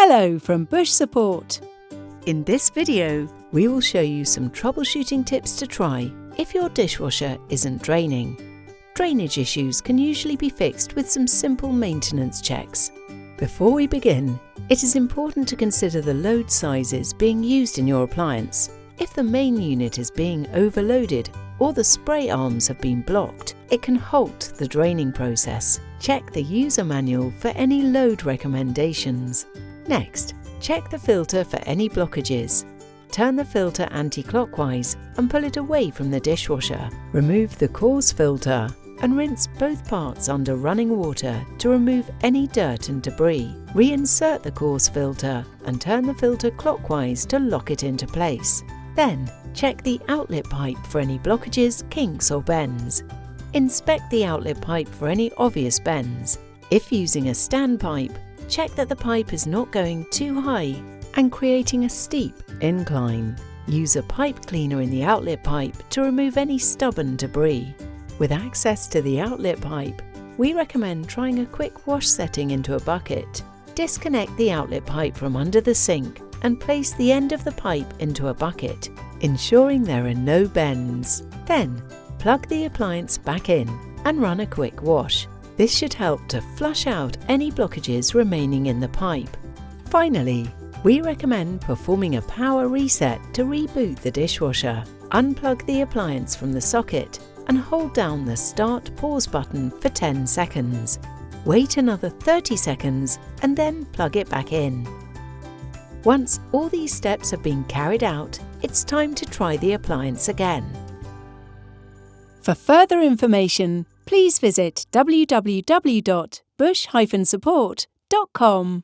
Hello from Bush Support. In this video, we will show you some troubleshooting tips to try if your dishwasher isn't draining. Drainage issues can usually be fixed with some simple maintenance checks. Before we begin, it is important to consider the load sizes being used in your appliance. If the main unit is being overloaded or the spray arms have been blocked, it can halt the draining process. Check the user manual for any load recommendations. Next, check the filter for any blockages. Turn the filter anti-clockwise and pull it away from the dishwasher. Remove the coarse filter and rinse both parts under running water to remove any dirt and debris. Reinsert the coarse filter and turn the filter clockwise to lock it into place. Then, check the outlet pipe for any blockages, kinks or bends. Inspect the outlet pipe for any obvious bends. If using a standpipe, check that the pipe is not going too high and creating a steep incline. Use a pipe cleaner in the outlet pipe to remove any stubborn debris. With access to the outlet pipe, we recommend trying a quick wash setting into a bucket. Disconnect the outlet pipe from under the sink and place the end of the pipe into a bucket, ensuring there are no bends. Then, plug the appliance back in and run a quick wash. This should help to flush out any blockages remaining in the pipe. Finally, we recommend performing a power reset to reboot the dishwasher. Unplug the appliance from the socket and hold down the Start/Pause button for 10 seconds. Wait another 30 seconds and then plug it back in. Once all these steps have been carried out, it's time to try the appliance again. For further information, please visit www.bush-support.com.